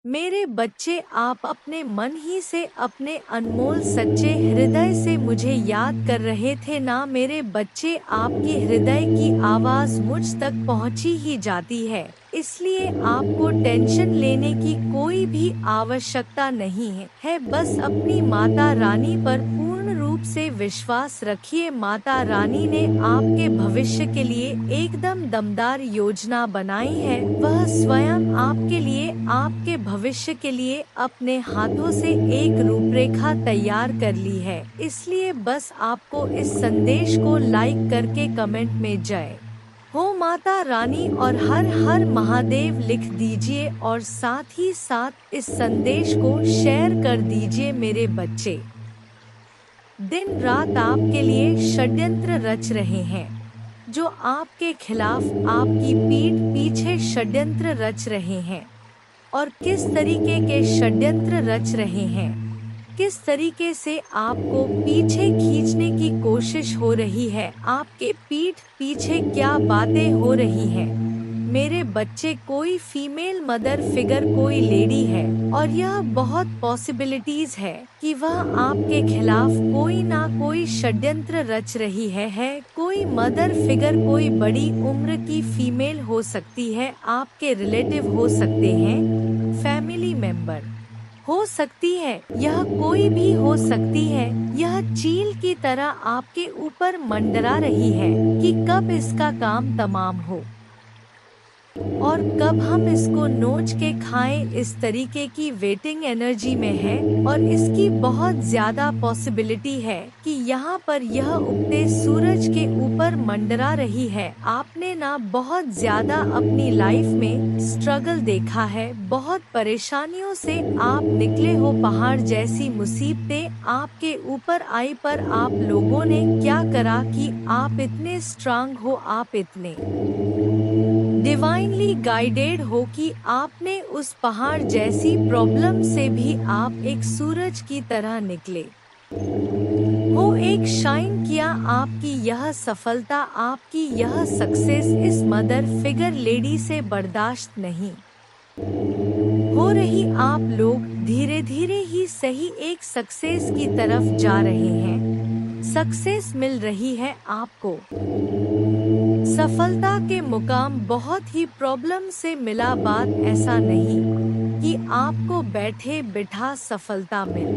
मेरे बच्चे, आप अपने मन ही से, अपने अनमोल सच्चे हृदय से मुझे याद कर रहे थे ना मेरे बच्चे। आपकी हृदय की आवाज़ मुझ तक पहुंची ही जाती है, इसलिए आपको टेंशन लेने की कोई भी आवश्यकता नहीं है। बस अपनी माता रानी पर पूर्ण रूप से विश्वास रखिए। माता रानी ने आपके भविष्य के लिए एकदम दमदार योजना बनाई है। वह स्वयं आपके लिए, आपके भविष्य के लिए अपने हाथों से एक रूपरेखा तैयार कर ली है। इसलिए बस आपको इस संदेश को लाइक करके कमेंट में जय हो माता रानी और हर हर महादेव लिख दीजिए और साथ ही साथ इस संदेश को शेयर कर दीजिए। मेरे बच्चे, दिन रात आपके लिए षड्यंत्र रच रहे हैं, जो आपके खिलाफ आपकी पीठ पीछे षड्यंत्र रच रहे हैं। और किस तरीके के षड्यंत्र रच रहे हैं, किस तरीके से आपको पीछे खींचने की कोशिश हो रही है, आपके पीठ पीछे क्या बातें हो रही हैं। मेरे बच्चे, कोई फीमेल मदर फिगर, कोई लेडी है और यह बहुत पॉसिबिलिटीज है कि वह आपके खिलाफ कोई ना कोई षड्यंत्र रच रही है। कोई मदर फिगर, कोई बड़ी उम्र की फीमेल हो सकती है, आपके रिलेटिव हो सकते हैं, फैमिली मेंबर हो सकती है, यह कोई भी हो सकती है। यह चील की तरह आपके ऊपर मंडरा रही है कि कब इसका काम तमाम हो और कब हम इसको नोच के खाएं। इस तरीके की वेटिंग एनर्जी में है और इसकी बहुत ज्यादा पॉसिबिलिटी है कि यहाँ पर यह उगते सूरज के ऊपर मंडरा रही है। आपने ना बहुत ज्यादा अपनी लाइफ में स्ट्रगल देखा है, बहुत परेशानियों से आप निकले हो, पहाड़ जैसी मुसीबतें आपके ऊपर आई, पर आप लोगों ने क्या करा कि आप इतने स्ट्रांग हो, आप इतने डिवाइनली गाइडेड हो कि आपने उस पहाड़ जैसी प्रॉब्लम से भी आप एक सूरज की तरह निकले हो, एक शाइन किया। आपकी यह सफलता, आपकी यह सक्सेस इस मदर फिगर लेडी से बर्दाश्त नहीं हो रही। आप लोग धीरे धीरे ही सही एक सक्सेस की तरफ जा रहे हैं, सक्सेस मिल रही है आपको। सफलता के मुकाम बहुत ही प्रॉब्लम से मिला। बात ऐसा नहीं कि आपको बैठे बिठा सफलता मिल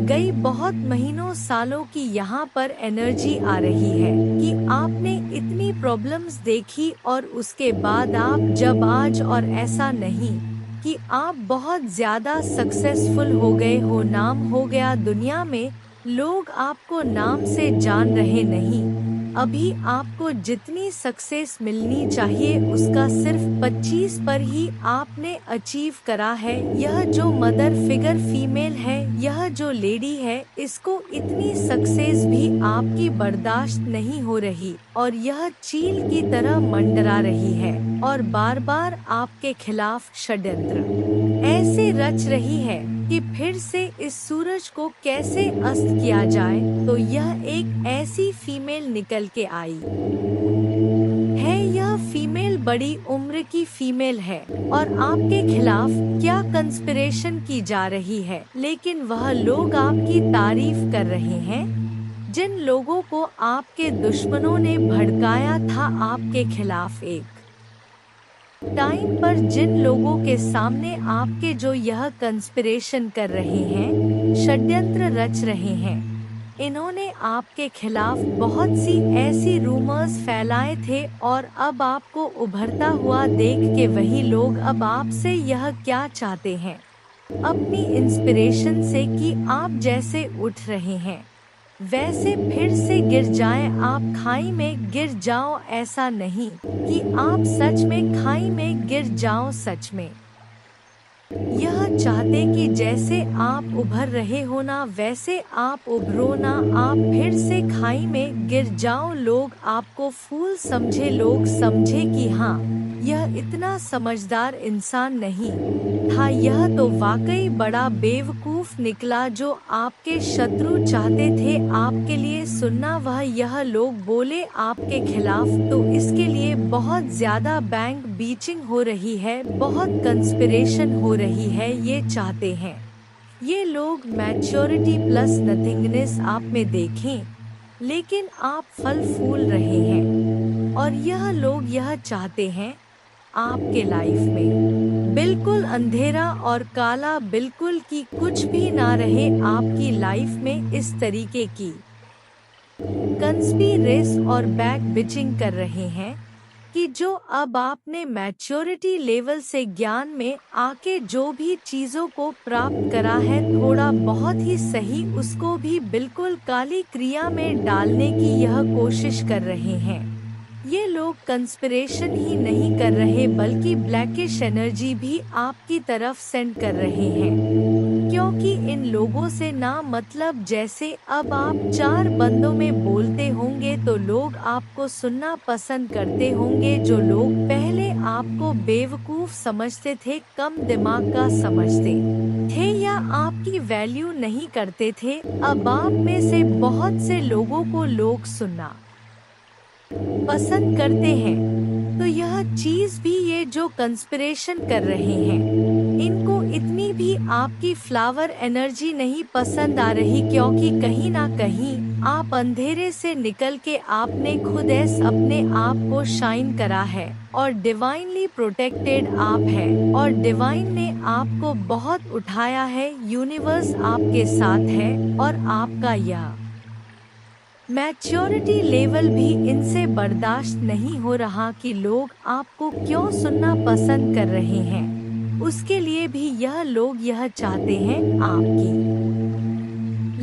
गई, बहुत महीनों सालों की यहाँ पर एनर्जी आ रही है कि आपने इतनी प्रॉब्लम्स देखी और उसके बाद आप जब आज, और ऐसा नहीं कि आप बहुत ज्यादा सक्सेसफुल हो गए हो, नाम हो गया दुनिया में, लोग आपको नाम से जान रहे नहीं। अभी आपको जितनी सक्सेस मिलनी चाहिए उसका सिर्फ 25 पर ही आपने अचीव करा है। यह जो मदर फिगर फीमेल है, यह जो लेडी है, इसको इतनी सक्सेस भी आपकी बर्दाश्त नहीं हो रही और यह चील की तरह मंडरा रही है और बार बार आपके खिलाफ षड्यंत्र ऐसे रच रही है कि फिर से इस सूरज को कैसे अस्त किया जाए। तो यह एक ऐसी फीमेल निकल के आई है, यह फीमेल बड़ी उम्र की फीमेल है और आपके खिलाफ क्या कंस्पिरेशन की जा रही है, लेकिन वह लोग आपकी तारीफ कर रहे हैं जिन लोगों को आपके दुश्मनों ने भड़काया था आपके खिलाफ। एक टाइम पर जिन लोगों के सामने आपके जो यह कंस्पिरेशन कर रहे हैं, षड्यंत्र रच रहे हैं, इन्होंने आपके खिलाफ बहुत सी ऐसी रूमर्स फैलाए थे और अब आपको उभरता हुआ देख के वही लोग अब आपसे यह क्या चाहते हैं, अपनी इंस्पिरेशन से कि आप जैसे उठ रहे हैं वैसे फिर से गिर जाएं, आप खाई में गिर जाओ। ऐसा नहीं कि आप सच में खाई में गिर जाओ, सच में यह चाहते कि जैसे आप उभर रहे हो ना वैसे आप उभरो ना, आप फिर से खाई में गिर जाओ। लोग आपको फूल समझे, लोग समझे कि हाँ यह इतना समझदार इंसान नहीं था, यह तो वाकई बड़ा बेवकूफ निकला। जो आपके शत्रु चाहते थे आपके लिए सुनना वह यह लोग बोले आपके खिलाफ, तो इसके लिए बहुत ज्यादा बैंक बीचिंग हो रही है, बहुत कंस्पिरेशन हो रही है। ये चाहते हैं ये लोग मैच्योरिटी प्लस नथिंगनेस आप में देखें, लेकिन आप फल फूल रहे हैं। और यह लोग यह चाहते हैं आपके लाइफ में बिल्कुल अंधेरा और काला, बिल्कुल कि कुछ भी ना रहे आपकी लाइफ में। इस तरीके की कंस्पिरेसी और बैक बिचिंग कर रहे हैं कि जो अब आपने मैच्योरिटी लेवल से ज्ञान में आके जो भी चीजों को प्राप्त करा है थोड़ा बहुत ही सही, उसको भी बिल्कुल काली क्रिया में डालने की यह कोशिश कर रहे हैं। ये लोग कंस्पिरेशन ही नहीं कर रहे बल्कि ब्लैकिश एनर्जी भी आपकी तरफ सेंड कर रहे हैं, क्योंकि इन लोगों से ना मतलब जैसे अब आप चार बंदों में बोलते होंगे तो लोग आपको सुनना पसंद करते होंगे। जो लोग पहले आपको बेवकूफ समझते थे, कम दिमाग का समझते थे या आपकी वैल्यू नहीं करते थे, अब आप में से बहुत से लोगों को लोग सुनना पसंद करते हैं। तो यह चीज भी ये जो कंस्पिरेशन कर रहे हैं इनको इतनी भी आपकी फ्लावर एनर्जी नहीं पसंद आ रही, क्योंकि कहीं ना कहीं आप अंधेरे से निकल के आपने खुद अपने आप को शाइन करा है और डिवाइनली प्रोटेक्टेड आप है और डिवाइन ने आपको बहुत उठाया है। यूनिवर्स आपके साथ है और आपका यह मैच्योरिटी लेवल भी इनसे बर्दाश्त नहीं हो रहा कि लोग आपको क्यों सुनना पसंद कर रहे हैं। उसके लिए भी यह लोग यह चाहते हैं आपकी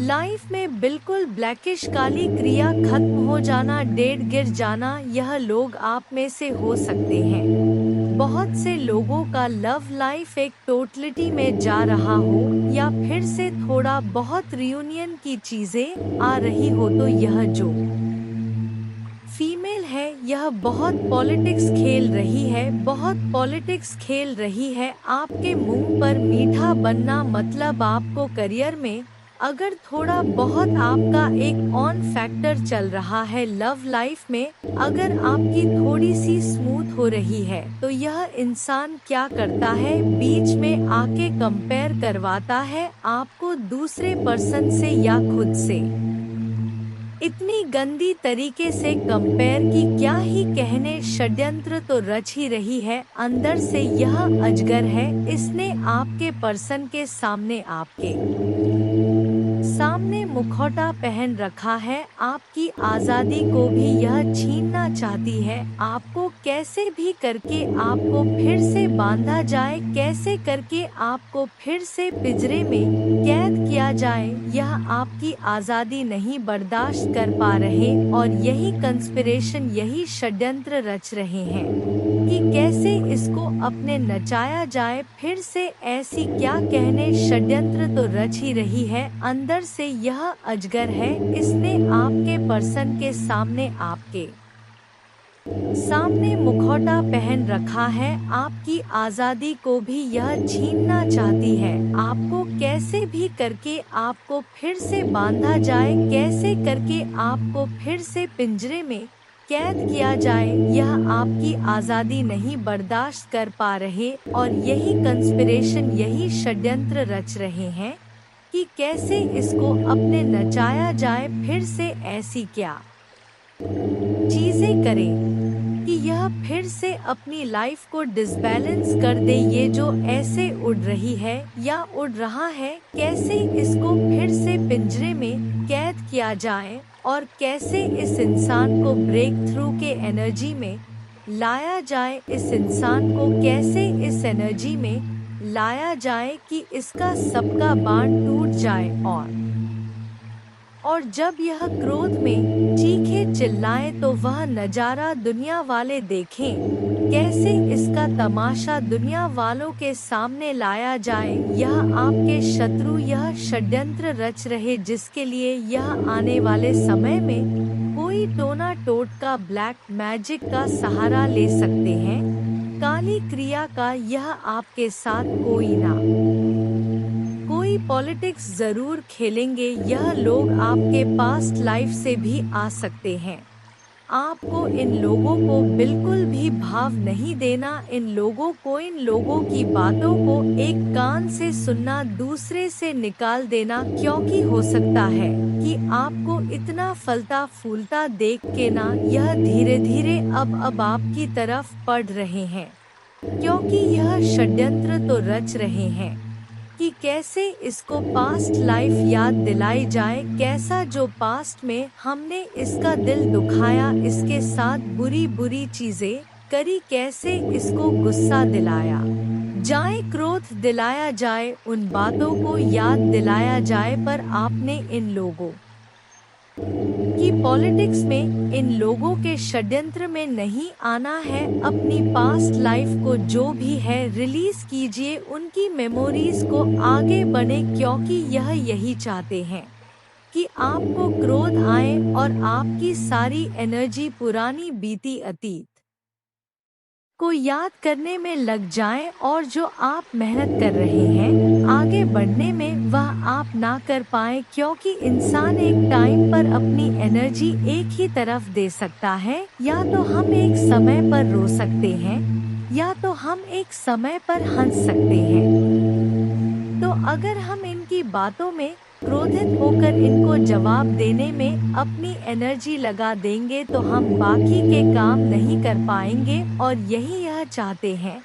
लाइफ में बिल्कुल ब्लैकिश काली क्रिया खत्म हो जाना, डेड गिर जाना। यह लोग आप में से हो सकते हैं बहुत से लोगों का लव लाइफ एक टोटलिटी में जा रहा हो या फिर से थोड़ा बहुत रियूनियन की चीजें आ रही हो। तो यह जो फीमेल है यह बहुत पॉलिटिक्स खेल रही है, बहुत पॉलिटिक्स खेल रही है। आपके मुंह पर मीठा बनना मतलब आपको करियर में अगर थोड़ा बहुत आपका एक ऑन फैक्टर चल रहा है लव लाइफ में, अगर आपकी थोड़ी सी स्मूथ हो रही है तो यह इंसान क्या करता है बीच में आके कंपेयर करवाता है आपको दूसरे पर्सन से या खुद से, इतनी गंदी तरीके से कंपेयर की क्या ही कहने। षड्यंत्र तो रच ही रही है अंदर से। यह अजगर है, इसने आपके पर्सन के सामने आपके सामने मुखौटा पहन रखा है। आपकी आजादी को भी यह छीनना चाहती है। आपको कैसे भी करके आपको फिर से बांधा जाए, कैसे करके आपको फिर से पिंजरे में कैद किया जाए। यह आपकी आजादी नहीं बर्दाश्त कर पा रहे और यही कंस्पिरेशन, यही षड्यंत्र रच रहे हैं कि कैसे इसको अपने नचाया जाए फिर से। ऐसी क्या कहने, षड्यंत्र तो रच ही रही है अंदर से। यह अजगर है, इसने आपके पर्सन के सामने आपके सामने मुखौटा पहन रखा है। आपकी आजादी को भी यह छीनना चाहती है। आपको कैसे भी करके आपको फिर से बांधा जाए, कैसे करके आपको फिर से पिंजरे में कैद किया जाए। यह आपकी आजादी नहीं बर्दाश्त कर पा रहे और यही कंस्पिरेशन, यही षड्यंत्र रच रहे हैं कि कैसे इसको अपने नचाया जाए फिर से। ऐसी क्या चीजें करें कि यह फिर से अपनी लाइफ को डिसबैलेंस कर दे। ये जो ऐसे उड़ रही है या उड़ रहा है, कैसे इसको फिर से पिंजरे में कैद किया जाए और कैसे इस इंसान को ब्रेक थ्रू के एनर्जी में लाया जाए। इस इंसान को कैसे इस एनर्जी में लाया जाए कि इसका सबका बांध टूट जाए और जब यह क्रोध में चीखे चिल्लाए तो वह नजारा दुनिया वाले देखें, कैसे इसका तमाशा दुनिया वालों के सामने लाया जाए। यह आपके शत्रु यह षड्यंत्र रच रहे जिसके लिए यह आने वाले समय में कोई टोना टोटका ब्लैक मैजिक का सहारा ले सकते हैं। काली क्रिया का यह आपके साथ कोई ना कोई पॉलिटिक्स जरूर खेलेंगे। यह लोग आपके पास्ट लाइफ से भी आ सकते हैं। आपको इन लोगों को बिल्कुल भी भाव नहीं देना। इन लोगों की बातों को एक कान से सुनना, दूसरे से निकाल देना, क्योंकि हो सकता है कि आपको इतना फलता फूलता देख के ना यह धीरे धीरे अब आपकी तरफ पड़ रहे हैं, क्योंकि यह षड्यंत्र तो रच रहे हैं कि कैसे इसको पास्ट लाइफ याद दिलाई जाए, कैसा जो पास्ट में हमने इसका दिल दुखाया, इसके साथ बुरी बुरी चीजें करी, कैसे इसको गुस्सा दिलाया जाए, क्रोध दिलाया जाए, उन बातों को याद दिलाया जाए। पर आपने इन लोगों कि पॉलिटिक्स में, इन लोगों के षड्यंत्र में नहीं आना है। अपनी पास्ट लाइफ को जो भी है रिलीज कीजिए, उनकी मेमोरीज को आगे बढ़े, क्योंकि यह यही चाहते हैं कि आपको क्रोध आए और आपकी सारी एनर्जी पुरानी बीती अतीत को याद करने में लग जाए, और जो आप मेहनत कर रहे हैं आगे बढ़ने में वह आप ना कर पाए, क्योंकि इंसान एक टाइम पर अपनी एनर्जी एक ही तरफ दे सकता है। या तो हम एक समय पर रो सकते हैं, या तो हम एक समय पर हंस सकते हैं। तो अगर हम इनकी बातों में क्रोधित होकर इनको जवाब देने में अपनी एनर्जी लगा देंगे तो हम बाकी के काम नहीं कर पाएंगे, और यही यह चाहते हैं।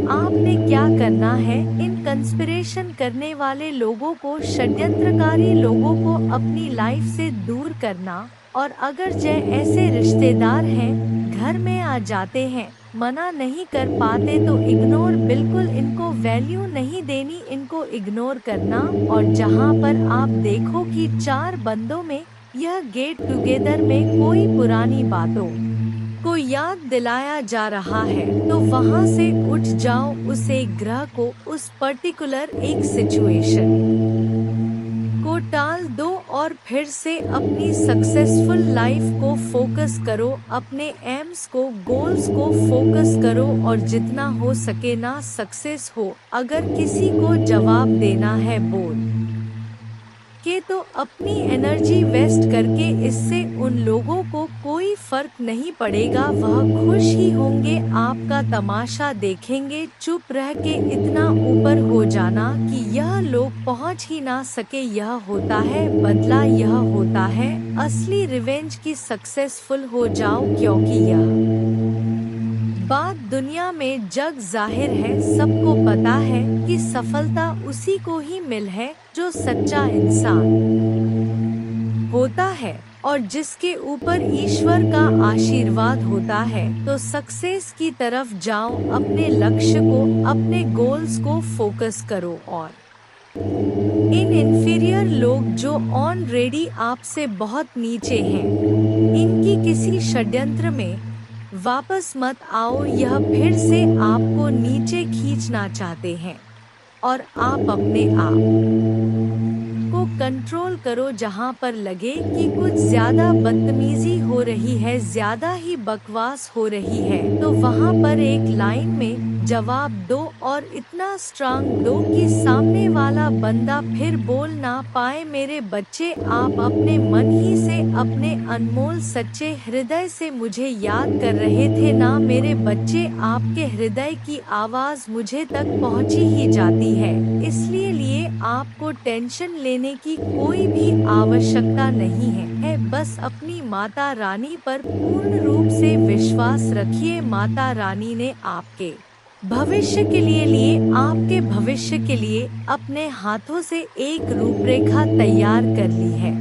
आपने क्या करना है, इन कंस्पिरेशन करने वाले लोगों को, षड्यंत्रकारी लोगों को अपनी लाइफ से दूर करना। और अगर ऐसे रिश्तेदार हैं घर में आ जाते हैं, मना नहीं कर पाते, तो इग्नोर, बिल्कुल इनको वैल्यू नहीं देनी, इनको इग्नोर करना। और जहां पर आप देखो कि 4 बंदों में यह गेट टुगेदर में कोई पुरानी बातों को याद दिलाया जा रहा है, तो वहां से उठ जाओ, उस एक ग्रह को, उस पर्टिकुलर एक सिचुएशन को टाल दो और फिर से अपनी सक्सेसफुल लाइफ को फोकस करो, अपने एम्स को, गोल्स को फोकस करो, और जितना हो सके ना सक्सेस हो। अगर किसी को जवाब देना है बोल के, तो अपनी एनर्जी वेस्ट करके, इससे उन लोगों को कोई फर्क नहीं पड़ेगा, वह खुश ही होंगे, आपका तमाशा देखेंगे। चुप रह के इतना ऊपर हो जाना कि यह लोग पहुंच ही ना सके, यह होता है बदला, यह होता है असली रिवेंज की सक्सेसफुल हो जाओ, क्योंकि यह बात दुनिया में जग जाहिर है, सबको पता है कि सफलता उसी को ही मिल है जो सच्चा इंसान होता है और जिसके ऊपर ईश्वर का आशीर्वाद होता है। तो सक्सेस की तरफ जाओ, अपने लक्ष्य को, अपने गोल्स को फोकस करो। और इन इन्फीरियर लोग जो ऑलरेडी आपसे बहुत नीचे हैं, इनकी किसी षड्यंत्र में वापस मत आओ, यह फिर से आपको नीचे खींचना चाहते हैं। और आप अपने आप को कंट्रोल करो, जहां पर लगे कि कुछ ज्यादा बदतमीजी हो रही है, ज्यादा ही बकवास हो रही है, तो वहां पर एक लाइन में जवाब दो, और इतना स्ट्रांग दो कि सामने वाला बंदा फिर बोल ना पाए। मेरे बच्चे, आप अपने मन ही से, अपने अनमोल सच्चे हृदय से मुझे याद कर रहे थे ना मेरे बच्चे, आपके हृदय की आवाज मुझे तक पहुंची ही जाती है, इसलिए आपको टेंशन लेने की कोई भी आवश्यकता नहीं है। बस अपनी माता रानी पर पूर्ण रूप से विश्वास रखिए। माता रानी ने आपके भविष्य के लिए आपके भविष्य के लिए अपने हाथों से एक रूपरेखा तैयार कर ली है,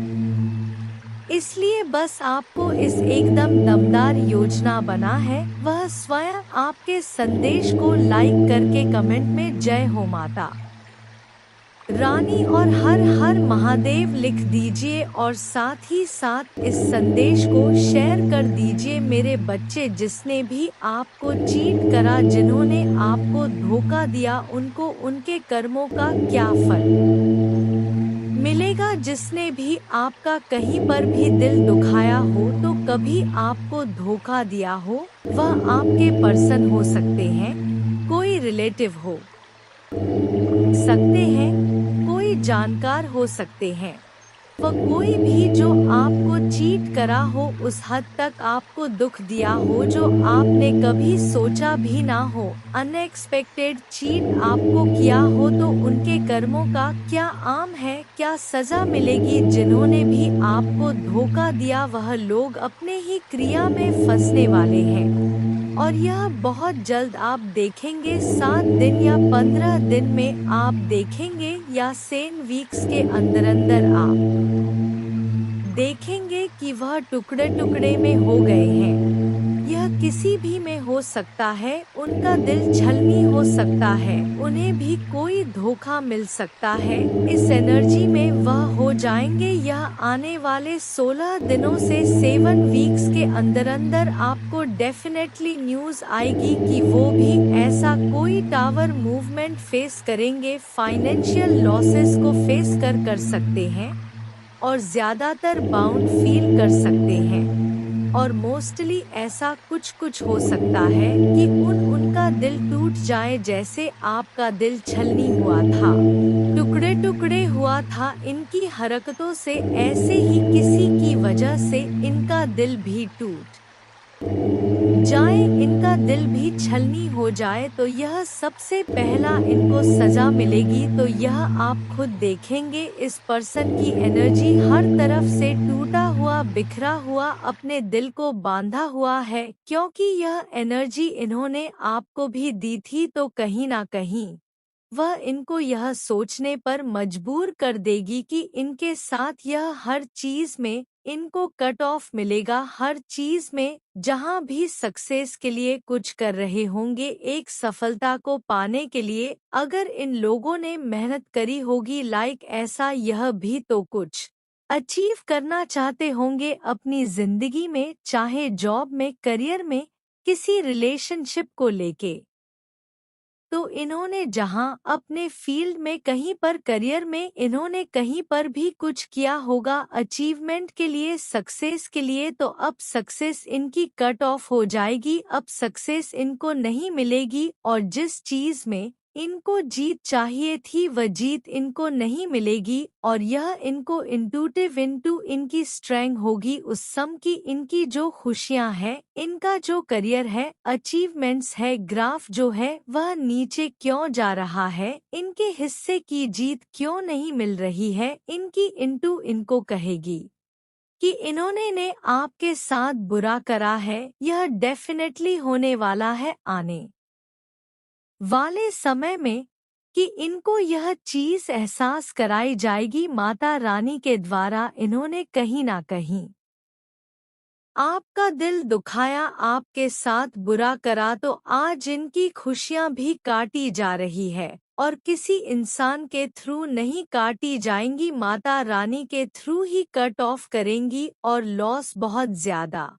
इसलिए बस आपको इस एकदम दमदार योजना बना है। वह स्वयं आपके संदेश को लाइक करके कमेंट में जय हो माता रानी और हर हर महादेव लिख दीजिए, और साथ ही साथ इस संदेश को शेयर कर दीजिए। मेरे बच्चे, जिसने भी आपको चीट करा, जिन्होंने आपको धोखा दिया, उनको उनके कर्मों का क्या फल मिलेगा। जिसने भी आपका कहीं पर भी दिल दुखाया हो, तो कभी आपको धोखा दिया हो, वह आपके पर्सन हो सकते हैं, रिलेटिव हो सकते हैं, कोई जानकार हो सकते हैं, वह कोई भी जो आपको चीट करा हो, उस हद तक आपको दुख दिया हो जो आपने कभी सोचा भी ना हो, अनएक्सपेक्टेड चीट आपको किया हो, तो उनके कर्मों का क्या आम है, क्या सजा मिलेगी। जिन्होंने भी आपको धोखा दिया वह लोग अपने ही क्रिया में फंसने वाले हैं, और यह बहुत जल्द आप देखेंगे। 7 दिन या 15 दिन में आप देखेंगे, या 10 वीक्स के अंदर अंदर आप देखेंगे कि वह टुकड़े टुकड़े में हो गए हैं। यह किसी भी में हो सकता है, उनका दिल छलनी हो सकता है, उन्हें भी कोई धोखा मिल सकता है। इस एनर्जी में वह हो जाएंगे। यह आने वाले 16 दिनों से 7 वीक्स के अंदर अंदर आपको डेफिनेटली न्यूज़ आएगी कि वो भी ऐसा कोई टावर मूवमेंट फेस करेंगे, फाइनेंशियल लॉसेस को फेस कर सकते हैं, और ज़्यादातर बाउंड फील कर सकते हैं। और मोस्टली ऐसा कुछ हो सकता है कि उनका दिल टूट जाए, जैसे आपका दिल छलनी हुआ था, टुकड़े टुकड़े हुआ था इनकी हरकतों से, ऐसे ही किसी की वजह से इनका दिल भी टूट जाए, इनका दिल भी छलनी हो जाए, तो यह सबसे पहला इनको सजा मिलेगी। तो यह आप खुद देखेंगे, इस पर्सन की एनर्जी हर तरफ से टूटा हुआ, बिखरा हुआ, अपने दिल को बांधा हुआ है, क्योंकि यह एनर्जी इन्होंने आपको भी दी थी, तो कहीं ना कहीं वह इनको यह सोचने पर मजबूर कर देगी कि इनके साथ यह हर चीज में इनको कट ऑफ मिलेगा। हर चीज में जहां भी सक्सेस के लिए कुछ कर रहे होंगे, एक सफलता को पाने के लिए अगर इन लोगों ने मेहनत करी होगी, लाइक ऐसा यह भी तो कुछ अचीव करना चाहते होंगे अपनी जिंदगी में, चाहे जॉब में, करियर में, किसी रिलेशनशिप को लेके, तो इन्होंने जहां अपने फील्ड में, कहीं पर करियर में इन्होंने कहीं पर भी कुछ किया होगा अचीवमेंट के लिए, सक्सेस के लिए, तो अब सक्सेस इनकी कट ऑफ हो जाएगी, अब सक्सेस इनको नहीं मिलेगी, और जिस चीज में इनको जीत चाहिए थी वह जीत इनको नहीं मिलेगी, और यह इनको इंटूटिव इनटू इनकी स्ट्रेंथ होगी उस सम की, इनकी जो खुशियां हैं, इनका जो करियर है, अचीवमेंट्स है, ग्राफ जो है वह नीचे क्यों जा रहा है, इनके हिस्से की जीत क्यों नहीं मिल रही है, इनकी इंटू इनको कहेगी कि इन्होंने ने आपके साथ बुरा करा है। यह डेफिनेटली होने वाला है आने वाले समय में, कि इनको यह चीज एहसास कराई जाएगी माता रानी के द्वारा। इन्होंने कहीं ना कहीं आपका दिल दुखाया, आपके साथ बुरा करा, तो आज इनकी खुशियां भी काटी जा रही है, और किसी इंसान के थ्रू नहीं काटी जाएंगी, माता रानी के थ्रू ही कट ऑफ करेंगी, और लॉस बहुत ज्यादा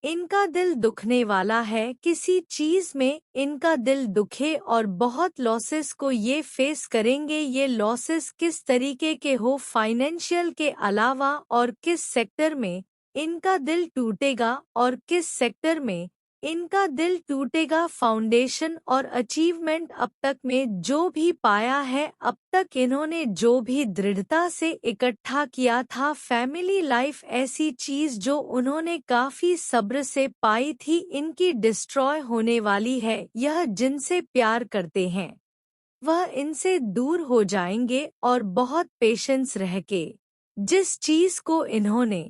इनका दिल दुखने वाला है। किसी चीज में इनका दिल दुखे और बहुत लॉसेस को ये फेस करेंगे। ये लॉसेस किस तरीके के हो, फाइनेंशियल के अलावा, और किस सेक्टर में इनका दिल टूटेगा, और किस सेक्टर में इनका दिल टूटेगा। फाउंडेशन और अचीवमेंट अब तक में जो भी पाया है, अब तक इन्होंने जो भी दृढ़ता से इकट्ठा किया था, फैमिली लाइफ ऐसी चीज जो उन्होंने काफी सब्र से पाई थी, इनकी डिस्ट्रॉय होने वाली है। यह जिनसे प्यार करते हैं वह इनसे दूर हो जाएंगे, और बहुत पेशेंस रह के जिस चीज को इन्होंने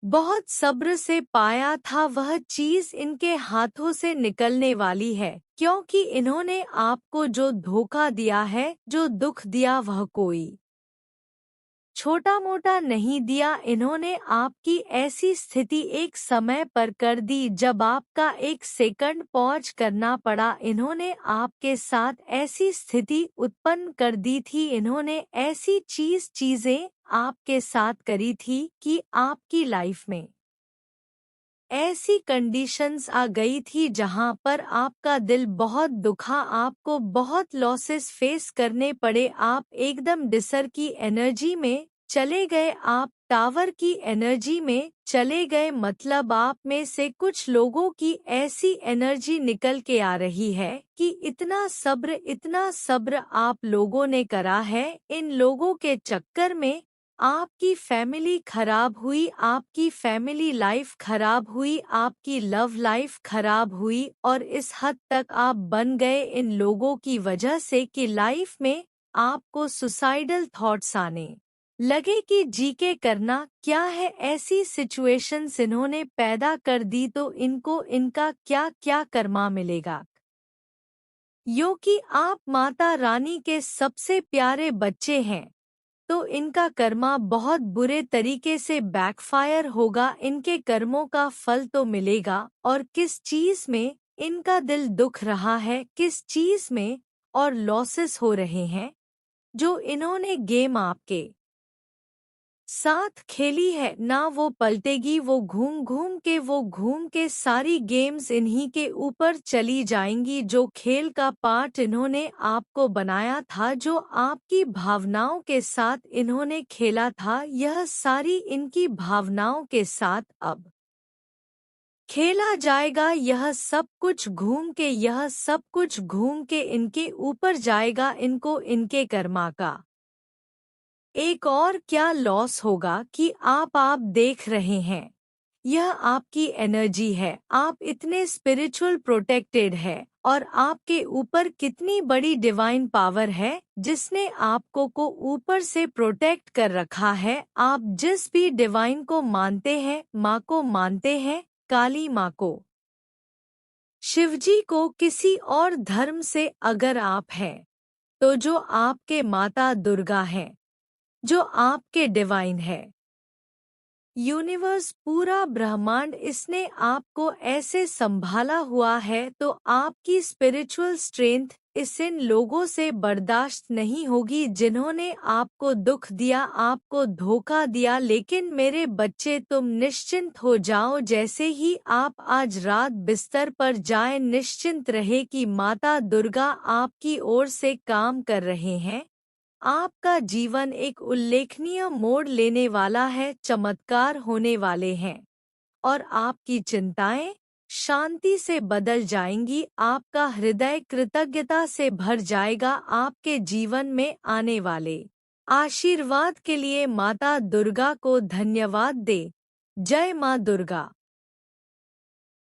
बहुत सब्र से पाया था, वह चीज इनके हाथों से निकलने वाली है, क्योंकि इन्होंने आपको जो धोखा दिया है, जो दुख दिया, वह कोई छोटा मोटा नहीं दिया। इन्होंने आपकी ऐसी स्थिति एक समय पर कर दी जब आपका एक सेकंड पॉज करना पड़ा। इन्होंने आपके साथ ऐसी स्थिति उत्पन्न कर दी थी, इन्होंने ऐसी चीजें आपके साथ करी थी कि आपकी लाइफ में ऐसी कंडीशंस आ गई थी जहां पर आपका दिल बहुत दुखा, आपको बहुत लॉसेस फेस करने पड़े, आप एकदम डिसर की एनर्जी में चले गए, आप टावर की एनर्जी में चले गए, मतलब आप में से कुछ लोगों की ऐसी एनर्जी निकल के आ रही है कि इतना सब्र आप लोगों ने करा है। इन लोगों के चक्कर में आपकी फैमिली खराब हुई, आपकी फैमिली लाइफ खराब हुई, आपकी लव लाइफ खराब हुई, और इस हद तक आप बन गए इन लोगों की वजह से कि लाइफ में आपको सुसाइडल थॉट्स आने लगे कि जी के करना क्या है। ऐसी सिचुएशंस इन्होंने पैदा कर दी तो इनको इनका क्या क्या कर्मा मिलेगा। यो कि आप माता रानी के सबसे प्यारे बच्चे हैं तो इनका कर्मा बहुत बुरे तरीके से बैकफायर होगा, इनके कर्मों का फल तो मिलेगा। और किस चीज में इनका दिल दुख रहा है, किस चीज में और लॉसेस हो रहे हैं, जो इन्होंने गेम आपके साथ खेली है ना वो पलटेगी, वो घूम के सारी गेम्स इन्हीं के ऊपर चली जाएंगी। जो खेल का पार्ट इन्होंने आपको बनाया था, जो आपकी भावनाओं के साथ इन्होंने खेला था, यह सारी इनकी भावनाओं के साथ अब खेला जाएगा। यह सब कुछ घूम के इनके ऊपर जाएगा। इनको इनके कर्मा का एक और क्या लॉस होगा कि आप देख रहे हैं, यह आपकी एनर्जी है। आप इतने स्पिरिचुअल प्रोटेक्टेड है और आपके ऊपर कितनी बड़ी डिवाइन पावर है जिसने आपको को ऊपर से प्रोटेक्ट कर रखा है। आप जिस भी डिवाइन को मानते हैं, माँ को मानते हैं, काली माँ को, शिवजी को, किसी और धर्म से अगर आप हैं तो जो आपके माता दुर्गा हैं, जो आपके डिवाइन है, यूनिवर्स, पूरा ब्रह्मांड, इसने आपको ऐसे संभाला हुआ है तो आपकी स्पिरिचुअल स्ट्रेंथ इस इन लोगों से बर्दाश्त नहीं होगी जिन्होंने आपको दुख दिया, आपको धोखा दिया। लेकिन मेरे बच्चे, तुम निश्चिंत हो जाओ। जैसे ही आप आज रात बिस्तर पर जाएं, निश्चिंत रहे कि माता दुर्गा आपकी ओर से काम कर रहे हैं। आपका जीवन एक उल्लेखनीय मोड़ लेने वाला है, चमत्कार होने वाले हैं और आपकी चिंताएं शांति से बदल जाएंगी। आपका हृदय कृतज्ञता से भर जाएगा। आपके जीवन में आने वाले आशीर्वाद के लिए माता दुर्गा को धन्यवाद दे। जय मां दुर्गा।